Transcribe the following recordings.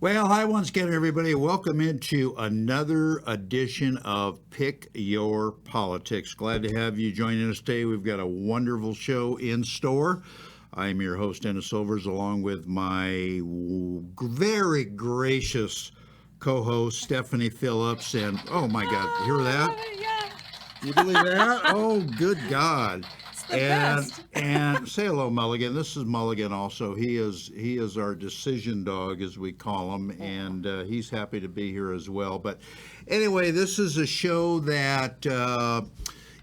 Well, hi once again, everybody. Welcome into another edition of Pick Your Politics. Glad to have you joining us today. We've got a wonderful show in store. I'm your host, Dennis Silvers, along with my very gracious co-host, Stephanie Phillips. And oh my God, hear that? Yeah, You believe that? Oh, good God. it's the And best. and say hello, Mulligan. This is Mulligan. Also, he is our decision dog, as we call him, and he's happy to be here as well. But anyway, this is a show that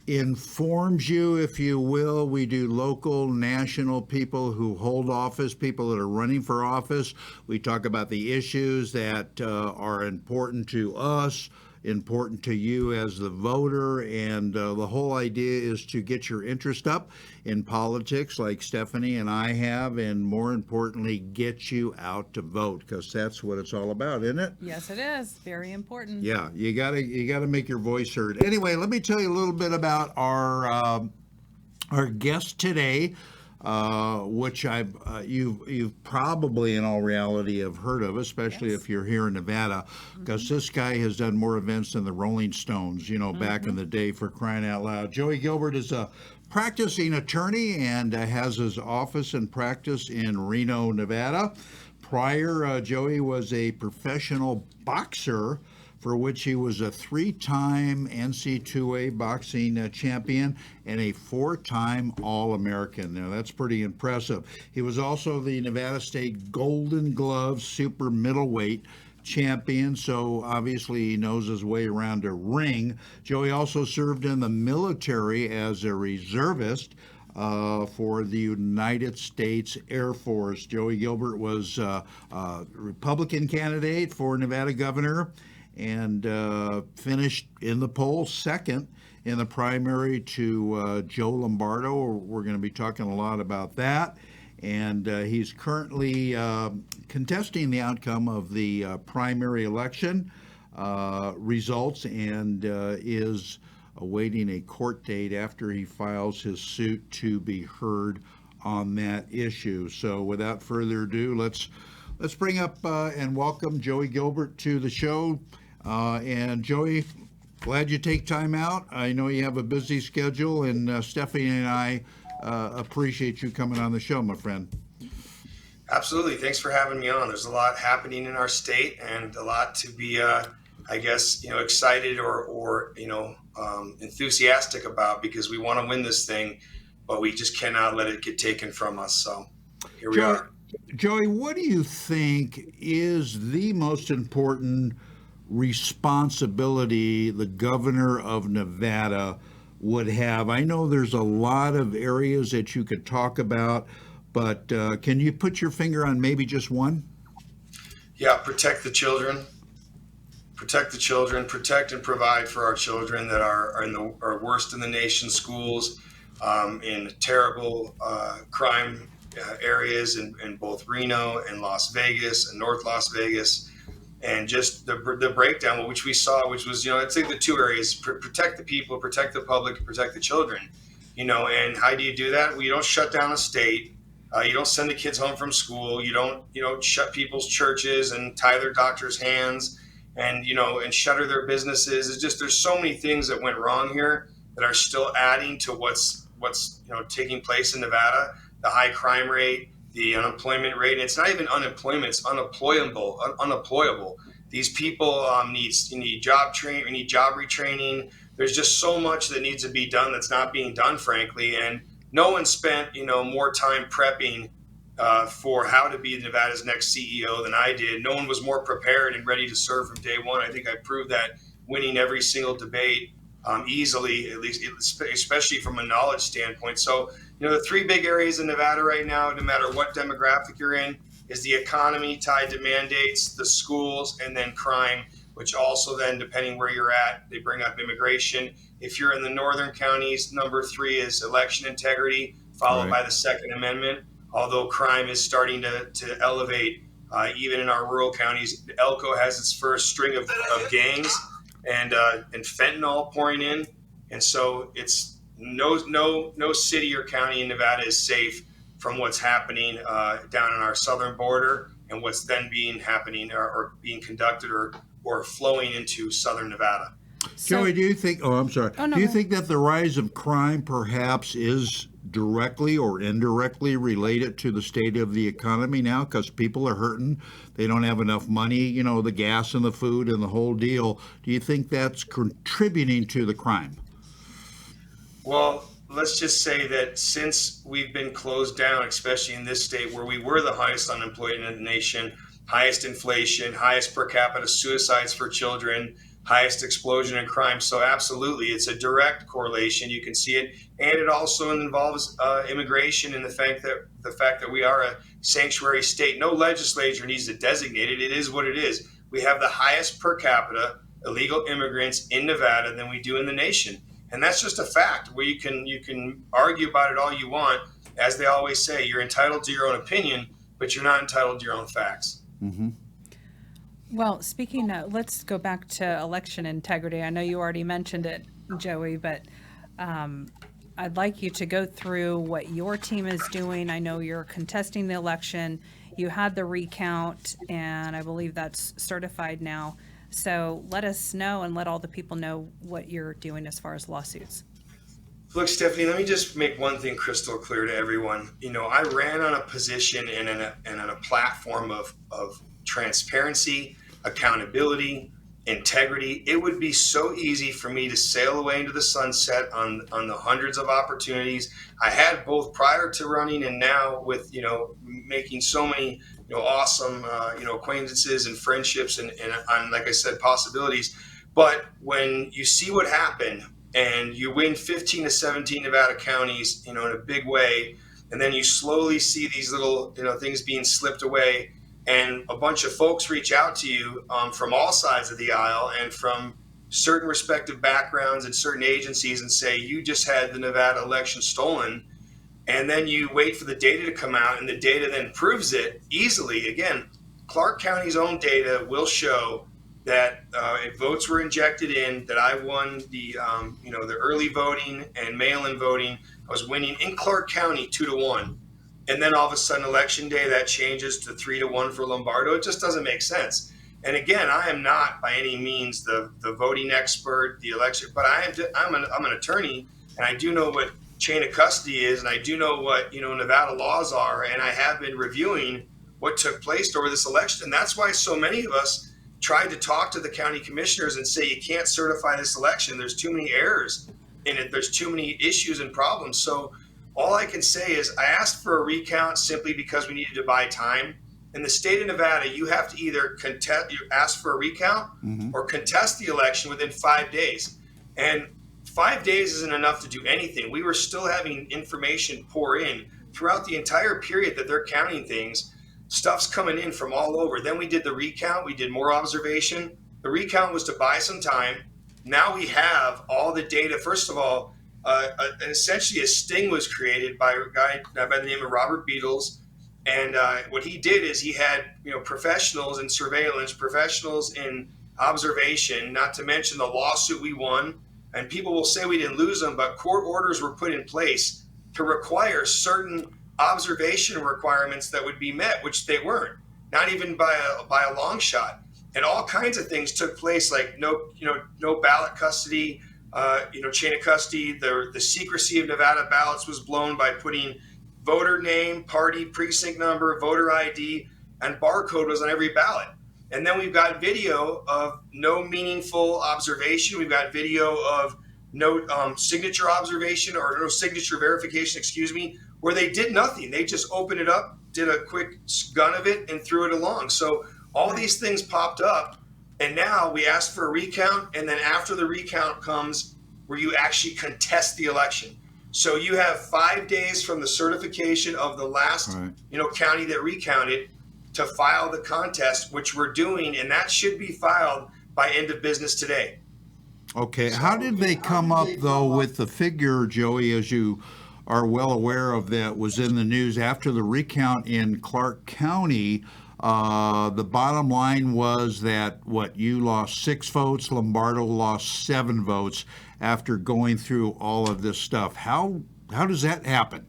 informs you, if you will. We do local, national people who hold office, people that are running for office. We talk about the issues that are important to us, important to you as the voter, and the whole idea is to get your interest up in politics like Stephanie and I have, and more importantly, get you out to vote, because that's what it's all about, isn't it? Yes, it is. Very important. Yeah, you gotta make your voice heard. Anyway, let me tell you a little bit about our guest today, which you've probably in all reality have heard of, especially Yes. if you're here in Nevada, because this guy has done more events than the Rolling Stones, back in the day, for crying out loud. Joey Gilbert is a practicing attorney and has his office and practice in Reno, Nevada. Prior, Joey was a professional boxer, for which he was a three-time NC2A boxing champion and a four-time All-American. Now, that's pretty impressive. He was also the Nevada State Golden Glove super middleweight champion, so obviously he knows his way around a ring. Joey also served in the military as a reservist for the United States Air Force. Joey Gilbert was a Republican candidate for Nevada governor, and finished in the polls second in the primary to Joe Lombardo. We're going to be talking a lot about that. And he's currently contesting the outcome of the primary election results, and is awaiting a court date after he files his suit to be heard on that issue. So without further ado, let's bring up and welcome Joey Gilbert to the show. And Joey, glad you take time out. I know you have a busy schedule, and Stephanie and I appreciate you coming on the show, my friend. Absolutely. Thanks for having me on. There's a lot happening in our state and a lot to be, I guess, excited or enthusiastic about, because we want to win this thing, but we just cannot let it get taken from us. So here we are. Joey, what do you think is the most important responsibility the governor of Nevada would have? I know there's a lot of areas that you could talk about, but can you put your finger on maybe just one? Yeah, protect the children. Protect the children. Protect and provide for our children that are worst in the nation schools, in terrible crime areas in both Reno and Las Vegas and North Las Vegas. And just the breakdown, which we saw, which was, I'd say the two areas: protect the people, protect the public, protect the children. And how do you do that? Well, you don't shut down a state. You don't send the kids home from school. You don't shut people's churches and tie their doctors' hands, and and shutter their businesses. It's just, there's so many things that went wrong here that are still adding to what's taking place in Nevada. The high crime rate, the unemployment rate. And it's not even unemployment; it's unemployable. These people need job training, we need job retraining. There's just so much that needs to be done that's not being done, frankly. And no one spent more time prepping for how to be Nevada's next CEO than I did. No one was more prepared and ready to serve from day one. I think I proved that, winning every single debate easily, at least, especially from a knowledge standpoint. So, the three big areas in Nevada right now, no matter what demographic you're in, is the economy tied to mandates, the schools, and then crime, which also then, depending where you're at, they bring up immigration. If you're in the northern counties, number three is election integrity, followed by the Second Amendment. Although crime is starting to elevate, even in our rural counties. Elko has its first string of gangs and fentanyl pouring in. And so it's no city or county in Nevada is safe from what's happening down on our southern border and what's then happening or being conducted or flowing into southern Nevada. Joey, do you think, I'm sorry, Oh, no, do you go think that the rise of crime perhaps is directly or indirectly related to the state of the economy now? Because people are hurting. They don't have enough money, the gas and the food and the whole deal. Do you think that's contributing to the crime? Well, let's just say that since we've been closed down, especially in this state where we were the highest unemployed in the nation, highest inflation, highest per capita suicides for children, highest explosion in crime. So absolutely, it's a direct correlation. You can see it, and it also involves immigration and the fact that we are a sanctuary state. No legislature needs to designate it. It is what it is. We have the highest per capita illegal immigrants in Nevada than we do in the nation. And that's just a fact where you can argue about it all you want. As they always say, you're entitled to your own opinion, but you're not entitled to your own facts. Mm-hmm. Well, speaking of, let's go back to election integrity. I know you already mentioned it, Joey, but I'd like you to go through what your team is doing. I know you're contesting the election. You had the recount, and I believe that's certified now. So let us know and let all the people know what you're doing as far as lawsuits. Look, Stephanie, let me just make one thing crystal clear to everyone. I ran on a position and on a platform of transparency, accountability, integrity. It would be so easy for me to sail away into the sunset on the hundreds of opportunities I had both prior to running and now with, making so many awesome, acquaintances and friendships and like I said, possibilities. But when you see what happened and you win 15 to 17 Nevada counties, in a big way, and then you slowly see these little, things being slipped away, and a bunch of folks reach out to you from all sides of the aisle and from certain respective backgrounds and certain agencies and say, you just had the Nevada election stolen. And then you wait for the data to come out, and the data then proves it easily. Again, Clark County's own data will show that if votes were injected in, that I won the early voting and mail-in voting. I was winning in Clark County 2-1, and then all of a sudden, election day, that changes to 3-1 for Lombardo. It just doesn't make sense. And again, I am not by any means the voting expert, the election, but I'm an attorney, and I do know what chain of custody is, and I do know what Nevada laws are, and I have been reviewing what took place over this election. And that's why so many of us tried to talk to the county commissioners and say, you can't certify this election. There's too many errors in it. There's too many issues and problems. So all I can say is I asked for a recount simply because we needed to buy time. In the state of Nevada, you have to either ask for a recount or contest the election within 5 days. And 5 days isn't enough to do anything. We were still having information pour in throughout the entire period that they're counting things. Stuff's coming in from all over. Then we did the recount. We did more observation. The recount was to buy some time. Now we have all the data. First of all, essentially a sting was created by a guy by the name of Robert Beatles. And what he did is he had professionals in surveillance, professionals in observation, not to mention the lawsuit we won. And people will say we didn't lose them, but court orders were put in place to require certain observation requirements that would be met, which they weren't, not even by a long shot. And all kinds of things took place, like no ballot custody, chain of custody. The secrecy of Nevada ballots was blown by putting voter name, party, precinct number, voter ID, and barcode was on every ballot. And then we've got video of no meaningful observation. We've got video of no signature observation or no signature verification, where they did nothing. They just opened it up, did a quick gun of it, and threw it along. So all these things popped up, and now we asked for a recount, and then after the recount comes where you actually contest the election. So you have 5 days from the certification of the last county that recounted to file the contest, which we're doing, and that should be filed by end of business today. Okay. How did they come up, though, with the figure, Joey, as you are well aware of, that was in the news after the recount in Clark County? The bottom line was that, you lost 6 votes, Lombardo lost 7 votes after going through all of this stuff. How does that happen?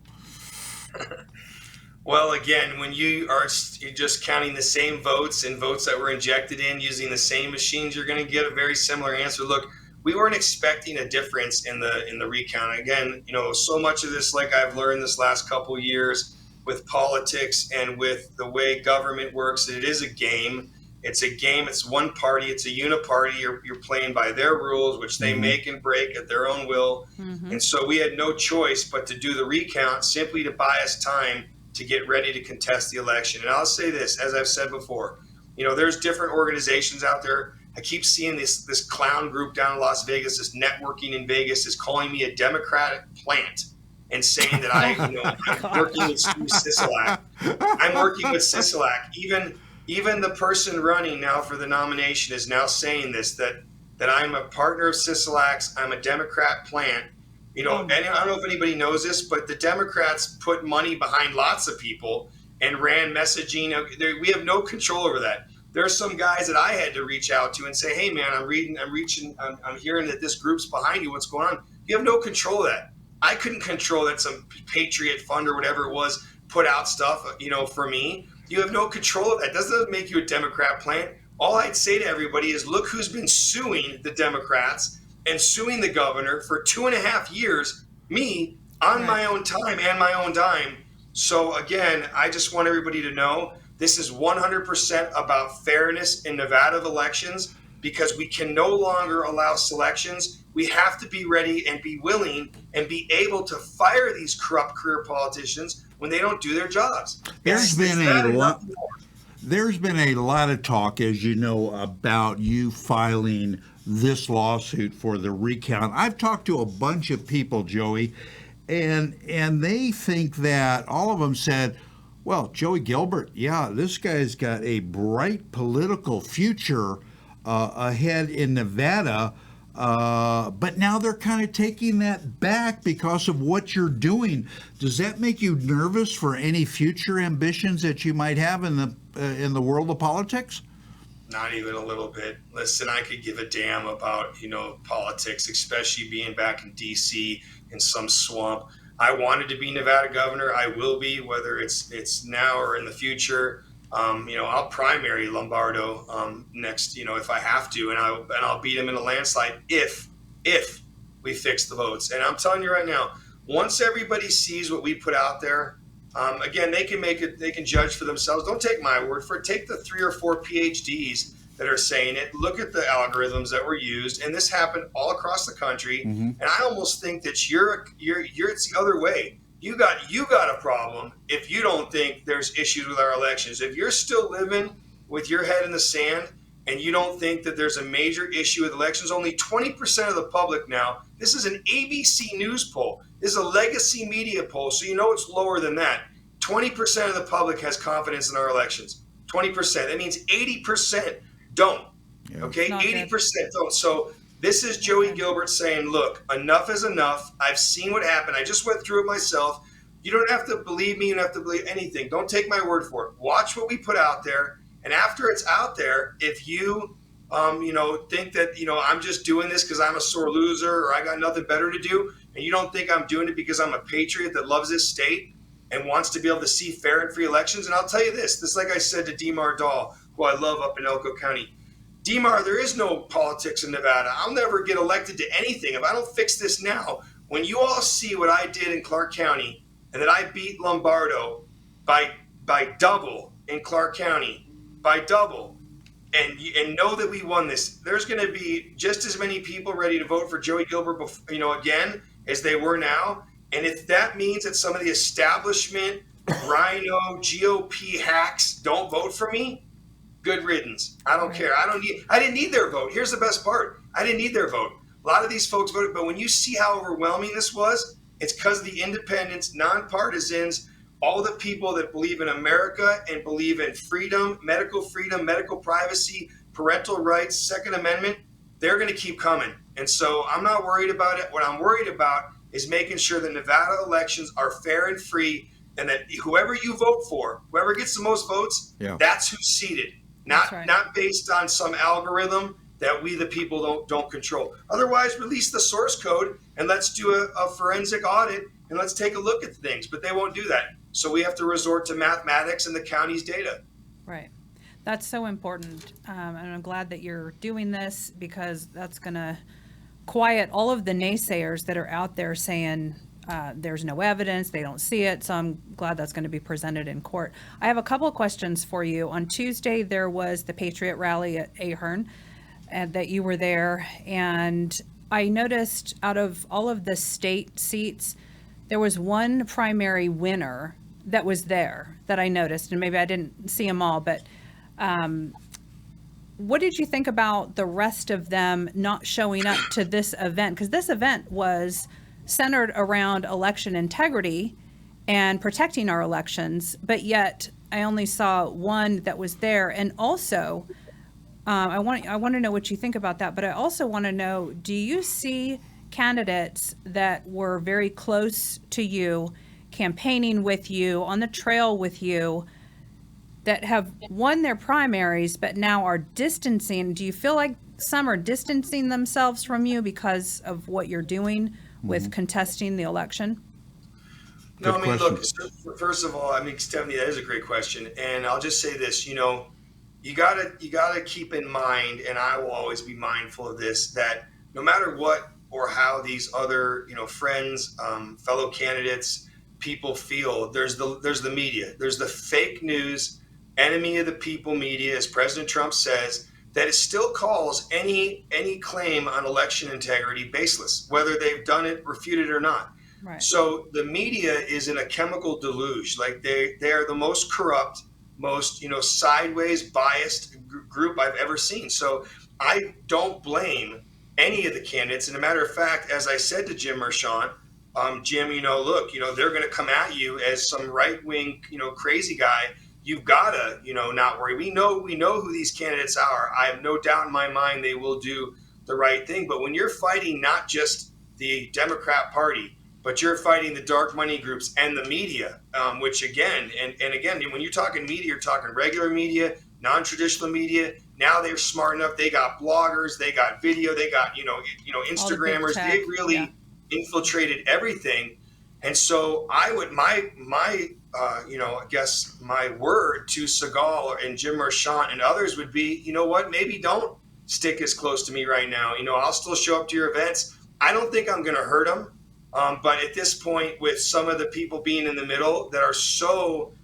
Well, again, when you're just counting the same votes and votes that were injected in using the same machines, you're going to get a very similar answer. Look, we weren't expecting a difference in the recount. Again, so much of this, like I've learned this last couple of years with politics and with the way government works, it is a game. It's a game. It's one party. It's a uniparty. You're playing by their rules, which they make and break at their own will. And so we had no choice but to do the recount simply to buy us time to get ready to contest the election. And I'll say this, as I've said before, there's different organizations out there. I keep seeing this clown group down in Las Vegas, this networking in Vegas, is calling me a Democratic plant and saying that I'm working with Steve Sisolak. I'm working with Sisolak. Even the person running now for the nomination is now saying this, that I'm a partner of Sisolak's. I'm a Democrat plant. And I don't know if anybody knows this, but the Democrats put money behind lots of people and ran messaging. We have no control over that. There are some guys that I had to reach out to and say, hey, man, I'm hearing that this group's behind you. What's going on? You have no control of that. I couldn't control that some Patriot Fund or whatever it was put out stuff, for me. You have no control of that. That doesn't make you a Democrat plant. All I'd say to everybody is look who's been suing the Democrats and suing the governor for 2.5 years, me, on my own time and my own dime. So again, I just want everybody to know this is 100% about fairness in Nevada elections, because we can no longer allow selections. We have to be ready and be willing and be able to fire these corrupt career politicians when they don't do their jobs. There's been a lot of talk, as you know, about you filing this lawsuit for the recount. I've talked to a bunch of people, Joey, and they think that all of them said, well, Joey Gilbert, yeah, this guy's got a bright political future ahead in Nevada, but now they're kind of taking that back because of what you're doing. Does that make you nervous for any future ambitions that you might have in the world of politics? Not even a little bit. Listen, I could give a damn about, politics, especially being back in D.C. in some swamp. I wanted to be Nevada governor. I will be, whether it's now or in the future. I'll primary Lombardo next, if I have to, and I'll beat him in a landslide if we fix the votes. And I'm telling you right now, once everybody sees what we put out there, again, they can judge for themselves. Don't take my word for it. Take the 3 or 4 PhDs that are saying it. Look at the algorithms that were used, and this happened all across the country. And I almost think that it's the other way. You got a problem if you don't think there's issues with our elections. If you're still living with your head in the sand and you don't think that there's a major issue with elections, only 20% of the public now. This is an ABC News poll. This is a legacy media poll, so it's lower than that. 20% of the public has confidence in our elections. 20%. That means 80% don't. Yeah. Okay, 80% don't. So this is Joey Gilbert saying, look, enough is enough. I've seen what happened. I just went through it myself. You don't have to believe me. You don't have to believe anything. Don't take my word for it. Watch what we put out there. And after it's out there, if you, think that, I'm just doing this because I'm a sore loser or I got nothing better to do, and you don't think I'm doing it because I'm a patriot that loves this state and wants to be able to see fair and free elections. And I'll tell you this, like I said to Demar Dahl, who I love up in Elko County. Demar, there is no politics in Nevada. I'll never get elected to anything if I don't fix this now. When you all see what I did in Clark County and that I beat Lombardo by double in Clark County, by double, and know that we won this, there's going to be just as many people ready to vote for Joey Gilbert, again, as they were now. And if that means that some of the establishment, Rhino, GOP hacks don't vote for me, good riddance. I don't care. I didn't need their vote. Here's the best part. I didn't need their vote. A lot of these folks voted, but when you see how overwhelming this was, it's because of the independents, nonpartisans, all the people that believe in America and believe in freedom, medical privacy, parental rights, Second Amendment. They're going to keep coming. And so I'm not worried about it. What I'm worried about is making sure that Nevada elections are fair and free, and that whoever you vote for, whoever gets the most votes, that's who's seated. Not based on some algorithm that we the people don't control. Otherwise, release the source code and let's do a forensic audit and let's take a look at things. But they won't do that. So we have to resort to mathematics and the county's data. Right. That's so important. And I'm glad that you're doing this, because that's going to quiet all of the naysayers that are out there saying there's no evidence, they don't see it. So I'm glad that's going to be presented in court. I have a couple of questions for you. On Tuesday, there was the Patriot Rally at Ahern, and that you were there. And I noticed out of all of the state seats, there was one primary winner that was there that I noticed, and maybe I didn't see them all, but what did you think about the rest of them not showing up to this event? Because this event was centered around election integrity and protecting our elections, but yet I only saw one that was there. And also, I want to know what you think about that, but I also want to know, do you see candidates that were very close to you, campaigning with you, on the trail with you, that have won their primaries but now are distancing? Do you feel like some are distancing themselves from you because of what you're doing with contesting the election? No, Good I mean, question. look, first of all, I mean, Stephanie, that is a great question. And I'll just say this, you know, you gotta keep in mind, and I will always be mindful of this, that no matter what or how these other, you know, friends, fellow candidates, people feel, there's the media, there's the fake news, enemy of the people media, as President Trump says, that it still calls any claim on election integrity baseless, whether they've done it, refuted or not. Right. So the media is in a chemical deluge. Like they are the most corrupt, most, you know, sideways biased group I've ever seen. So I don't blame any of the candidates. And a matter of fact, as I said to Jim Mershon, Jim, you know, look, you know, they're going to come at you as some right wing, you know, crazy guy. You've got to, you know, not worry. We know who these candidates are. I have no doubt in my mind they will do the right thing. But when you're fighting not just the Democrat Party, but you're fighting the dark money groups and the media, which again, and again, when you're talking media, you're talking regular media, non-traditional media. Now they're smart enough. They got bloggers, they got video, they got, you know, All the big Instagrammers. tech, They really yeah. infiltrated everything. And so I would, you know, I guess my word to Segal and Jim Mershon and others would be, you know what, maybe don't stick as close to me right now. You know, I'll still show up to your events. I don't think I'm going to hurt them. But at this point, with some of the people being in the middle that are so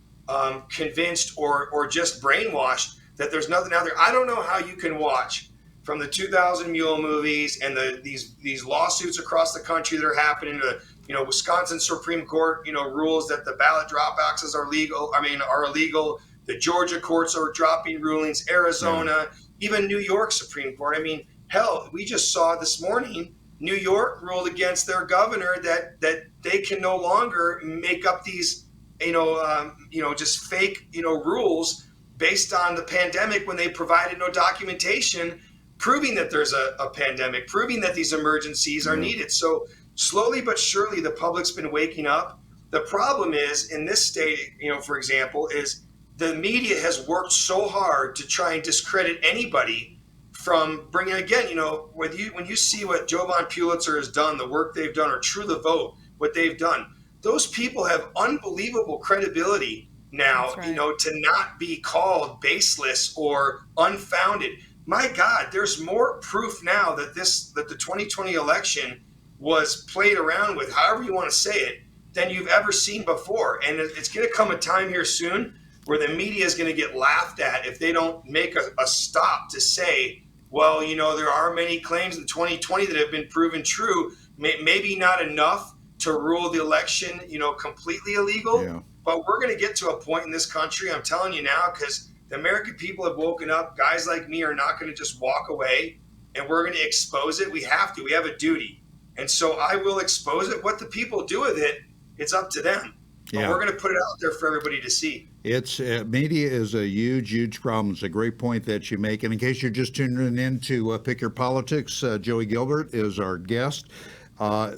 convinced or just brainwashed that there's nothing out there, I don't know how you can watch from the 2000 Mule movies and these lawsuits across the country that are happening. You know, Wisconsin Supreme Court, you know, rules that the ballot drop boxes are legal. Are illegal. The Georgia courts are dropping rulings. Arizona, even New York Supreme Court. I mean, hell, we just saw this morning New York ruled against their governor that they can no longer make up these, just fake, rules based on the pandemic when they provided no documentation proving that there's a pandemic, proving that these emergencies are needed. So slowly but surely, the public's been waking up. The problem is in this state, for example, is the media has worked so hard to try and discredit anybody from bringing, again, when you see what Jovan Pulitzer has done, the work they've done, or True the Vote, what they've done, those people have unbelievable credibility now, That's right. to not be called baseless or unfounded. My God, there's more proof now that the 2020 election was played around with, however you want to say it, than you've ever seen before. And it's going to come a time here soon where the media is going to get laughed at if they don't make a stop to say, well, there are many claims in 2020 that have been proven true, maybe not enough to rule the election, completely illegal. Yeah. But we're going to get to a point in this country, I'm telling you now, because the American people have woken up. Guys like me are not going to just walk away, and we're going to expose it. We have to. We have a duty. And so I will expose it. What the people do with it, it's up to them. But Yeah. we're going to put it out there for everybody to see. It's media is a huge problem. It's a great point that you make. And in case you're just tuning in to Pick Your Politics, Joey Gilbert is our guest.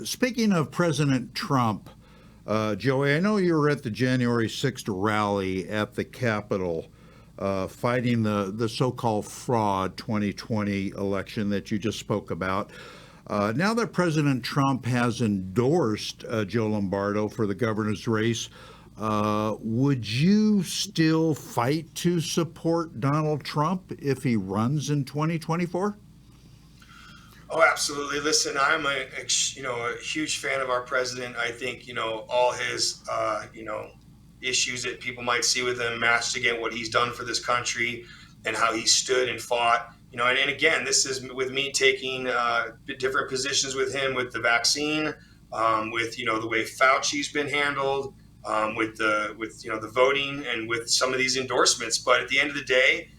Speaking of President Trump, Joey, I know you were at the January 6th rally at the Capitol fighting the so-called fraud 2020 election that you just spoke about. Now that President Trump has endorsed Joe Lombardo for the governor's race, would you still fight to support Donald Trump if he runs in 2024? Oh, absolutely. Listen, I'm a huge fan of our president. I think, all his, issues that people might see with him matched again what he's done for this country and how he stood and fought. And again, this is with me taking different positions with him with the vaccine, with the way Fauci's been handled, with the voting and with some of these endorsements. But at the end of the day,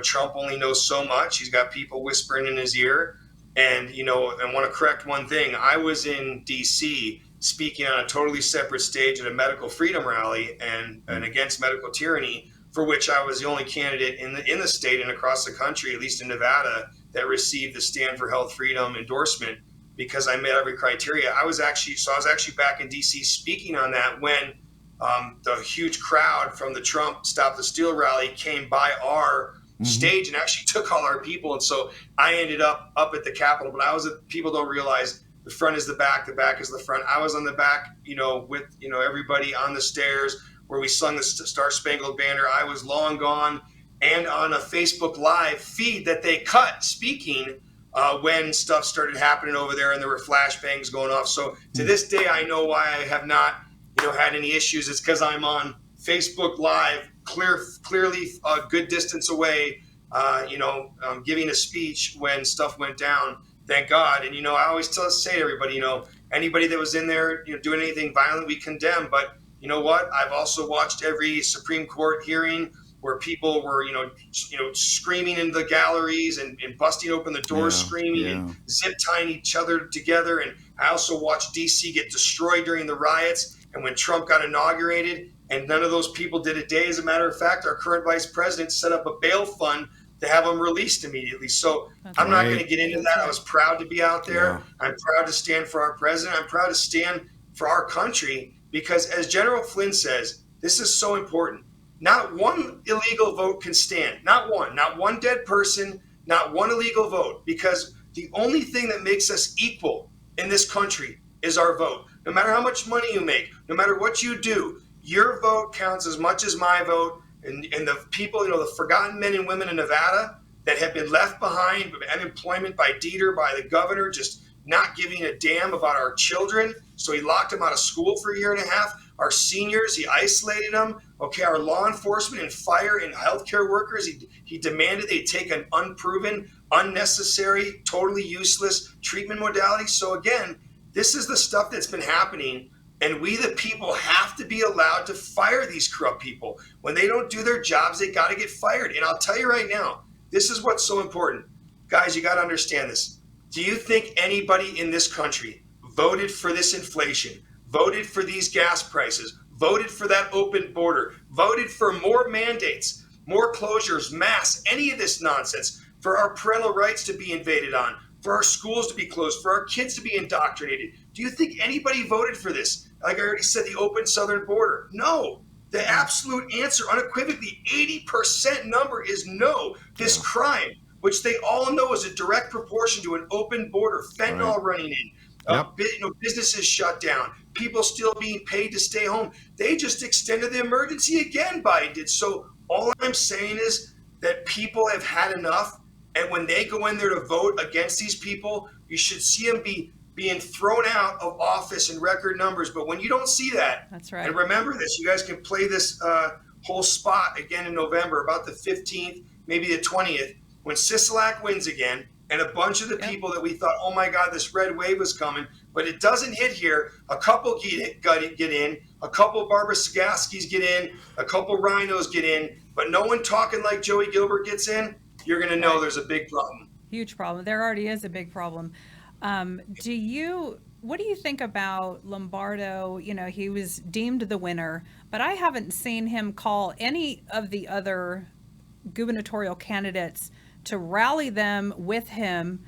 Trump only knows so much. He's got people whispering in his ear. And I want to correct one thing. I was in D.C. speaking on a totally separate stage at a medical freedom rally and against medical tyranny, for which I was the only candidate in the state and across the country, at least in Nevada, that received the Stand for Health Freedom endorsement because I met every criteria. I was actually back in D.C. speaking on that when the huge crowd from the Trump Stop the Steal rally came by our stage and actually took all our people. And so I ended up at the Capitol, but people don't realize the front is the back is the front. I was on the back, with, everybody on the stairs where we sung the Star Spangled Banner. I was long gone and on a Facebook Live feed that they cut speaking when stuff started happening over there and there were flashbangs going off. So to this day, I know why I have not, had any issues. It's because I'm on Facebook Live, clearly a good distance away, giving a speech when stuff went down. Thank God. And I always say to everybody, anybody that was in there, doing anything violent, we condemn. But you know what? I've also watched every Supreme Court hearing where people were, screaming in the galleries and busting open the doors, screaming and zip tying each other together. And I also watched DC get destroyed during the riots. And when Trump got inaugurated, and none of those people did a day. As a matter of fact, our current vice president set up a bail fund to have them released immediately. So I'm not going to get into that. I was proud to be out there. I'm proud to stand for our president. I'm proud to stand for our country because, as General Flynn says, this is so important. Not one illegal vote can stand. Not one dead person, not one illegal vote, because the only thing that makes us equal in this country is our vote. No matter how much money you make, no matter what you do, your vote counts as much as my vote. And the people, the forgotten men and women in Nevada that have been left behind by unemployment, by Dieter, by the governor, just not giving a damn about our children. So he locked them out of school for a year and a half. Our seniors, he isolated them. Okay, our law enforcement and fire and healthcare workers, he demanded they take an unproven, unnecessary, totally useless treatment modality. So again, this is the stuff that's been happening. And we, the people, have to be allowed to fire these corrupt people. When they don't do their jobs, they got to get fired. And I'll tell you right now, this is what's so important. Guys, you got to understand this. Do you think anybody in this country voted for this inflation, voted for these gas prices, voted for that open border, voted for more mandates, more closures, masks, any of this nonsense, for our parental rights to be invaded on, for our schools to be closed, for our kids to be indoctrinated? Do you think anybody voted for this? Like I already said, the open southern border. No. The absolute answer, unequivocally, 80% number is no. This crime, which they all know is a direct proportion to an open border, fentanyl running in, businesses shut down, people still being paid to stay home. They just extended the emergency again, Biden did. So all I'm saying is that people have had enough. And when they go in there to vote against these people, you should see them being thrown out of office in record numbers. But when you don't see that, that's right. And remember this, you guys can play this whole spot again in November, about the 15th, maybe the 20th, when Sisolak wins again, and a bunch of the people that we thought, oh my God, this red wave was coming, but it doesn't hit here. A couple get in, a couple Barbara Sagaskis get in, a couple rhinos get in, but no one talking like Joey Gilbert gets in. You're going to know there's a big problem. Huge problem. There already is a big problem. What do you think about Lombardo? He was deemed the winner, but I haven't seen him call any of the other gubernatorial candidates to rally them with him,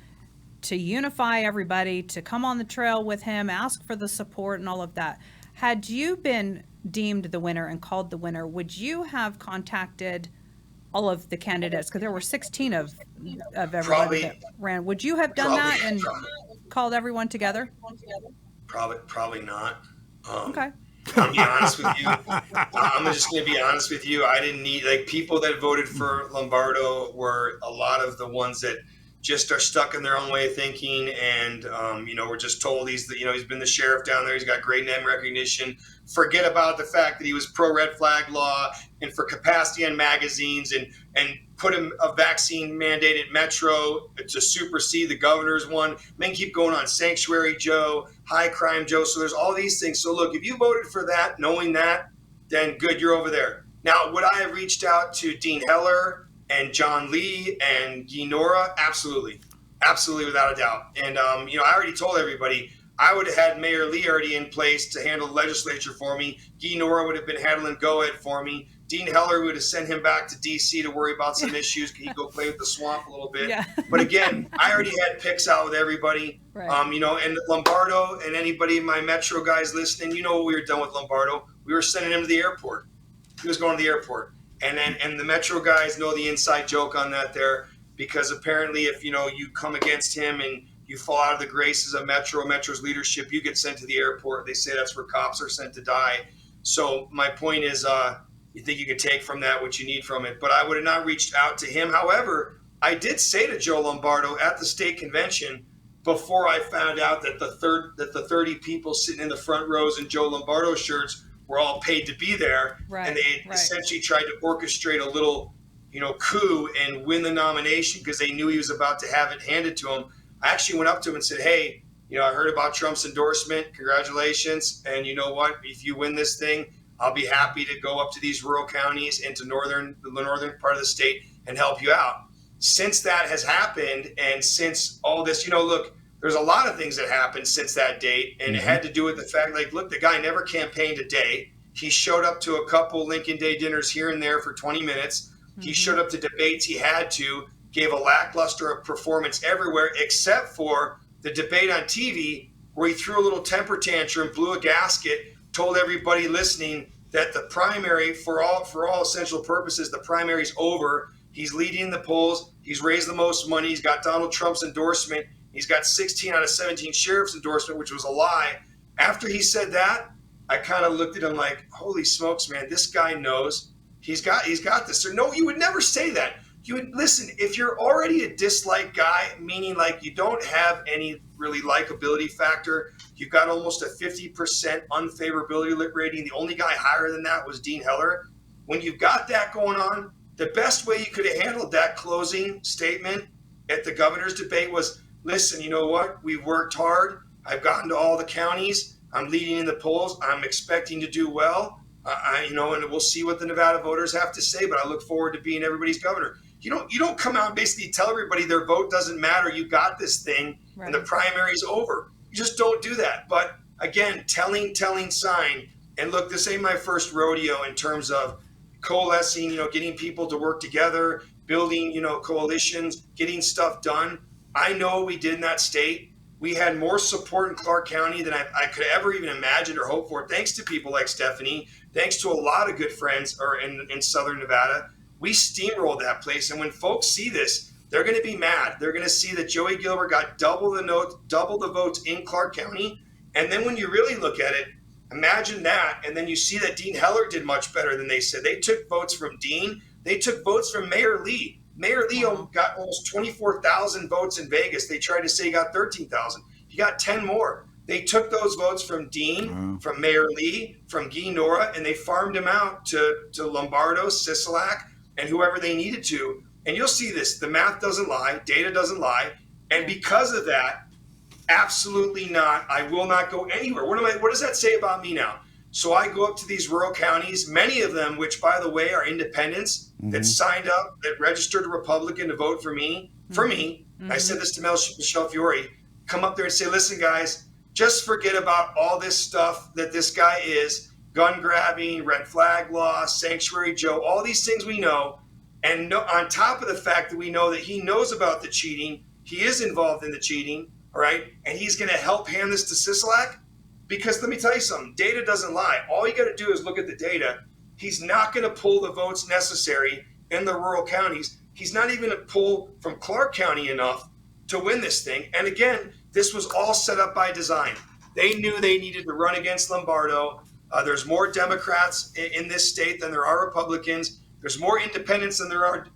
to unify everybody, to come on the trail with him, ask for the support and all of that. Had you been deemed the winner and called the winner, would you have contacted all of the candidates? Because there were 16 of everybody that ran. Would you have done that? And called everyone together? Probably not. Okay. I'm gonna be honest with you. I'm just gonna be honest with you. I didn't need like people that voted for Lombardo were a lot of the ones that just are stuck in their own way of thinking, and we're just told he's been the sheriff down there. He's got great name recognition. Forget about the fact that he was pro red flag law and for capacity on magazines and put him a vaccine mandated metro to supersede the governor's one. Men keep going on Sanctuary Joe, high crime Joe. So there's all these things. So look, if you voted for that, knowing that, then good, you're over there. Now, would I have reached out to Dean Heller and John Lee and Guy Nora? Absolutely. Absolutely, without a doubt. And, I already told everybody I would have had Mayor Lee already in place to handle the legislature for me. Guy Nora would have been handling go-ahead for me. Dean Heller would have sent him back to D.C. to worry about some issues. Can he go play with the swamp a little bit? Yeah. But again, I already had picks out with everybody. Right. And Lombardo and anybody, my Metro guys listening, what we were done with Lombardo. We were sending him to the airport. He was going to the airport. And the Metro guys know the inside joke on that there, because apparently if, you come against him and you fall out of the graces of Metro's leadership, you get sent to the airport. They say that's where cops are sent to die. So my point is, you think you could take from that what you need from it. But I would have not reached out to him. However, I did say to Joe Lombardo at the state convention before I found out that the 30 people sitting in the front rows in Joe Lombardo shirts were all paid to be there. Right, and they right. essentially tried to orchestrate a little, coup and win the nomination because they knew he was about to have it handed to him. I actually went up to him and said, hey, I heard about Trump's endorsement. Congratulations. And you know what? If you win this thing, I'll be happy to go up to these rural counties into the northern part of the state and help you out. Since that has happened, and since all this, look, there's a lot of things that happened since that date, and it had to do with the fact, look, the guy never campaigned a day. He showed up to a couple Lincoln Day dinners here and there for 20 minutes. He showed up to debates he had to, gave a lackluster performance everywhere except for the debate on TV where he threw a little temper tantrum, blew a gasket, told everybody listening that the primary, for all essential purposes, the primary's over. He's leading the polls. He's raised the most money. He's got Donald Trump's endorsement. He's got 16 out of 17 sheriff's endorsement, which was a lie. After he said that, I kind of looked at him like, holy smokes, man, this guy knows he's got this. Or no, you would never say that. You would listen, if you're already a disliked guy, meaning like you don't have any really likability factor, you've got almost a 50% unfavorability rating. The only guy higher than that was Dean Heller. When you've got that going on, the best way you could have handled that closing statement at the governor's debate was, listen, you know what? We've worked hard. I've gotten to all the counties. I'm leading in the polls. I'm expecting to do well. And we'll see what the Nevada voters have to say, but I look forward to being everybody's governor. You don't come out and basically tell everybody their vote doesn't matter. You got this thing, right, and the primary's over. You just don't do that. But again, telling sign. And look, this ain't my first rodeo in terms of coalescing, getting people to work together, building, coalitions, getting stuff done. I know what we did in that state. We had more support in Clark County than I could ever even imagine or hope for, thanks to people like Stephanie, thanks to a lot of good friends in Southern Nevada. We steamrolled that place. And when folks see this, they're going to be mad. They're going to see that Joey Gilbert got double the votes in Clark County. And then when you really look at it, imagine that. And then you see that Dean Heller did much better than they said. They took votes from Dean. They took votes from Mayor Lee. Mayor Lee got almost 24,000 votes in Vegas. They tried to say he got 13,000. He got 10 more. They took those votes from Dean, from Mayor Lee, from Guy Nora, and they farmed him out to Lombardo, Sisolak, and whoever they needed to. And you'll see this. The math doesn't lie. Data doesn't lie. And because of that, absolutely not. I will not go anywhere. What does that say about me now? So I go up to these rural counties, many of them, which, by the way, are independents that signed up, that registered a Republican to vote for me. I said this to Michelle Fiore. Come up there and say, listen, guys, just forget about all this stuff that this guy is, gun grabbing, red flag law, Sanctuary Joe, all these things we know. And on top of the fact that we know that he knows about the cheating, he is involved in the cheating, all right? And he's going to help hand this to Sisolak. Because let me tell you something, data doesn't lie. All you got to do is look at the data. He's not going to pull the votes necessary in the rural counties. He's not even going to pull from Clark County enough to win this thing. And again, This was all set up by design. They knew they needed to run against Lombardo. There's more Democrats in this state than there are Republicans. There's more independents than there are,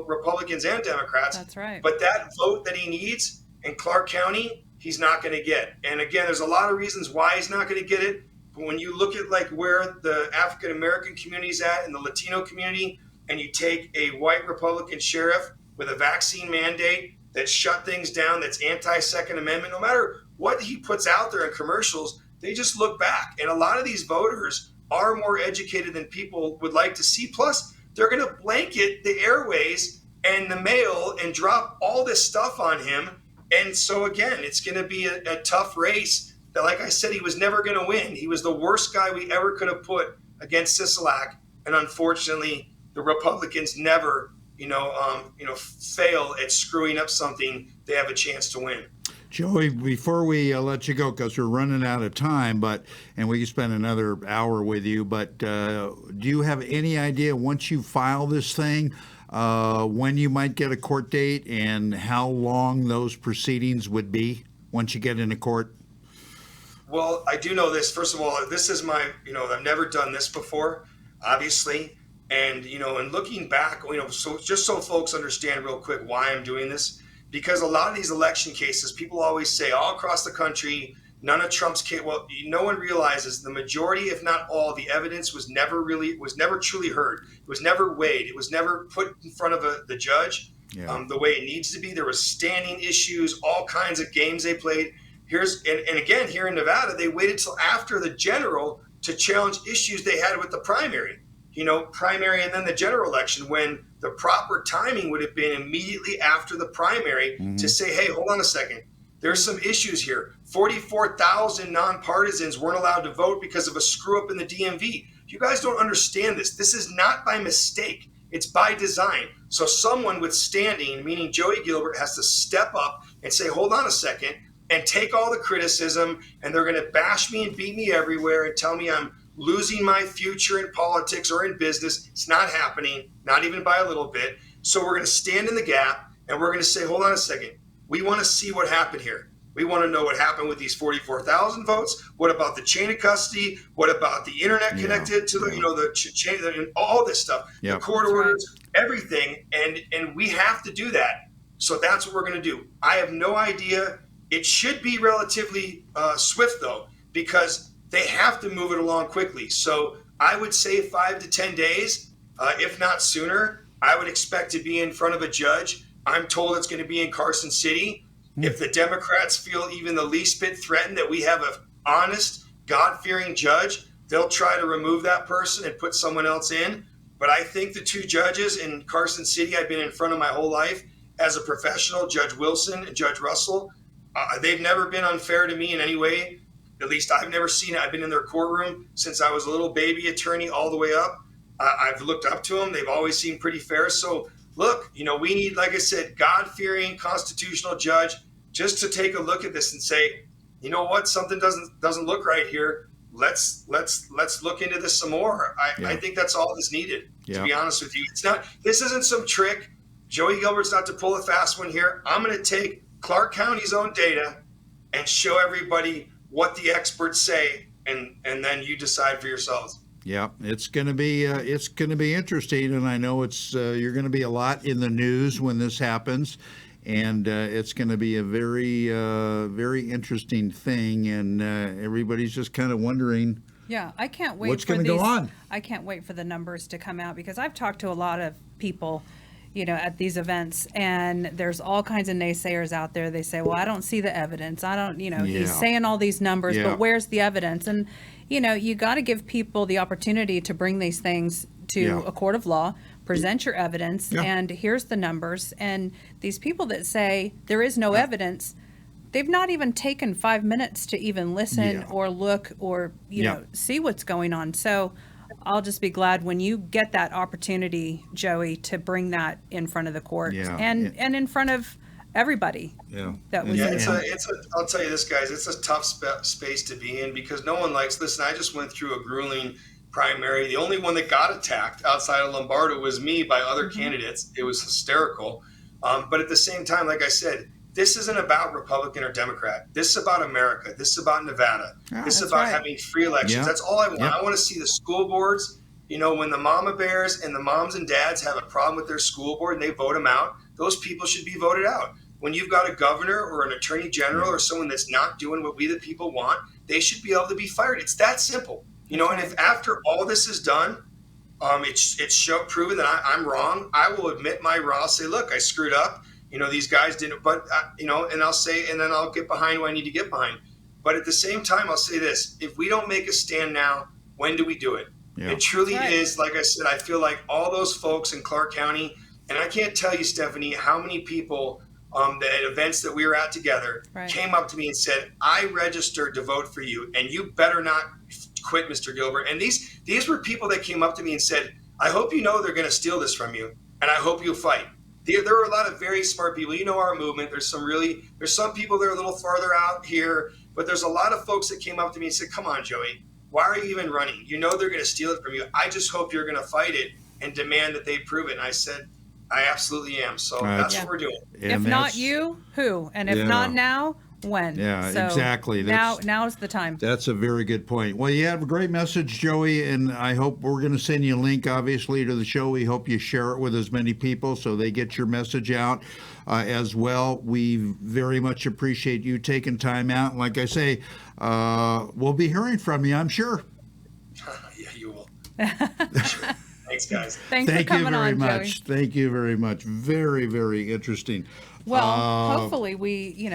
Republicans and Democrats. That's right. But that vote that he needs in Clark County, he's not going to get. And again, there's a lot of reasons why he's not going to get it. But when you look at like where the African American community is at and the Latino community, and you take a white Republican sheriff with a vaccine mandate that shut things down, that's anti-Second Amendment, no matter what he puts out there in commercials, they just look back. And a lot of these voters are more educated than people would like to see. Plus, they're going to blanket the airways and the mail and drop all this stuff on him. And so, again, it's going to be a tough race that, like I said, he was never going to win. He was the worst guy we ever could have put against Sisolak. And unfortunately, the Republicans never, fail at screwing up something they have a chance to win. Joey, before we let you go, because we're running out of time, and we can spend another hour with you, but do you have any idea once you file this thing, when you might get a court date and how long those proceedings would be once you get into court? Well, I do know this. First of all, this is my, I've never done this before, obviously. And, and looking back, so just so folks understand real quick why I'm doing this, because a lot of these election cases, people always say all across the country, none of Trump's case. Well, no one realizes the majority, if not all, the evidence was never truly heard. It was never weighed. It was never put in front of the judge the way it needs to be. There was standing issues, all kinds of games they played. And again, here in Nevada, they waited till after the general to challenge issues they had with the primary. Primary and then the general election, when the proper timing would have been immediately after the primary to say, hey, hold on a second. There's some issues here. 44,000 nonpartisans weren't allowed to vote because of a screw up in the DMV. You guys don't understand this. This is not by mistake. It's by design. So someone with standing, meaning Joey Gilbert, has to step up and say, hold on a second, and take all the criticism, and they're going to bash me and beat me everywhere and tell me I'm losing my future in politics or in business. It's not happening, not even by a little bit. So we're going to stand in the gap and we're going to say, hold on a second. We want to see what happened here. We want to know what happened with these 44,000 votes. What about the chain of custody? What about the internet connected to the chain, all this stuff, the court orders, everything. And we have to do that. So that's what we're going to do. I have no idea. It should be relatively swift though, because they have to move it along quickly. So I would say 5 to 10 days, if not sooner. I would expect to be in front of a judge. I'm told it's going to be in Carson City. If the Democrats feel even the least bit threatened that we have an honest, God-fearing judge, they'll try to remove that person and put someone else in. But I think the two judges in Carson City I've been in front of my whole life as a professional, Judge Wilson and Judge Russell, they've never been unfair to me in any way. At least I've never seen it. I've been in their courtroom since I was a little baby attorney all the way up. I've looked up to them. They've always seemed pretty fair. So look, we need, like I said, God-fearing constitutional judge just to take a look at this and say, you know what, something doesn't look right here. Let's look into this some more. I think that's all that's needed, to be honest with you. This isn't some trick. Joey Gilbert's not to pull a fast one here. I'm going to take Clark County's own data and show everybody what the experts say, and then you decide for yourselves. Yeah, it's going to be interesting, and I know you're going to be a lot in the news when this happens, and it's going to be a very very interesting thing, and everybody's just kind of wondering. Yeah, I can't wait. What's going to go on? I can't wait for the numbers to come out, because I've talked to a lot of people, at these events, and there's all kinds of naysayers out there. They say, well, I don't see the evidence. I don't, he's saying all these numbers, but where's the evidence? And, you got to give people the opportunity to bring these things to a court of law, present your evidence, and here's the numbers. And these people that say there is no evidence, they've not even taken 5 minutes to even listen or look or, see what's going on. So I'll just be glad when you get that opportunity, Joey, to bring that in front of the court and in front of everybody. That was I'll tell you this, guys, it's a tough space to be in, because no one likes, listen, I just went through a grueling primary. The only one that got attacked outside of Lombardo was me by other candidates. It was hysterical. But at the same time, like I said, this isn't about Republican or Democrat. This is about America. This is about Nevada. This is That's about right. having free elections. Yeah. That's all I want. Yep. I want to see the school boards. When the mama bears and the moms and dads have a problem with their school board and they vote them out, those people should be voted out. When you've got a governor or an attorney general or someone that's not doing what we the people want, they should be able to be fired. It's that simple. And if after all this is done, it's proven that I'm wrong, I will admit my wrong. I'll say, look, I screwed up. These guys didn't, but and I'll say, and then I'll get behind what I need to get behind. But at the same time, I'll say this: if we don't make a stand now, when do we do it? Yeah. It truly Right. is, like I said, I feel like all those folks in Clark County, and I can't tell you, Stephanie, how many people at events that we were at together Right. came up to me and said, I registered to vote for you, and you better not quit, Mr. Gilbert. And these were people that came up to me and said, I hope you know they're going to steal this from you, and I hope you fight. There were a lot of very smart people. Our movement. There's some people that are a little farther out here, but there's a lot of folks that came up to me and said, come on, Joey, why are you even running? They're going to steal it from you. I just hope you're going to fight it and demand that they prove it. And I said, I absolutely am. So that's what we're doing. If not you, who? And if not now, when? Yeah, So exactly. Now's the time. That's a very good point. Well, you have a great message, Joey, and I hope we're going to send you a link, obviously, to the show. We hope you share it with as many people so they get your message out as well. We very much appreciate you taking time out. And like I say, we'll be hearing from you, I'm sure. Yeah, you will. Sure. Thanks, guys. Thanks for Thank you coming very on, much. Joey. Thank you very much. Very, very interesting. Well, hopefully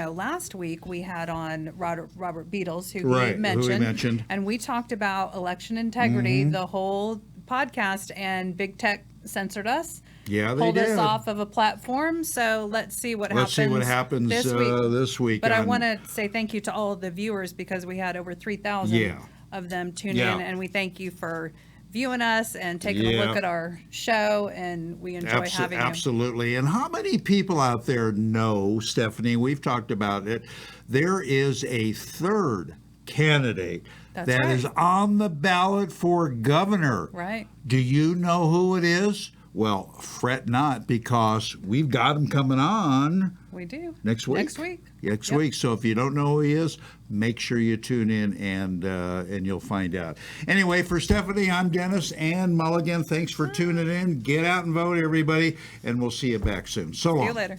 last week we had on Robert Beatles, who Right, he who mentioned, we mentioned. and we talked about election integrity Mm-hmm. the whole podcast, and big tech censored us. Yeah, they pulled did. us off of a platform. So let's see what happens. Let's see what happens this week. But I want to say thank you to all of the viewers, because we had over 3,000 Yeah. of them tune Yeah. in, and we thank you for viewing us and taking a Yeah. look at our show, and we enjoy having you. Absolutely. And how many people out there know, Stephanie, we've talked about it, there is a third candidate That's that right. is on the ballot for governor. Right. Do you know who it is? Well, fret not, because we've got him coming on We do. next week. Next week. Next Yep. week. So if you don't know who he is, make sure you tune in and you'll find out. Anyway, for Stephanie, I'm Dennis and Mulligan. Thanks for tuning in. Get out and vote, everybody, and we'll see you back soon. So long. See you later.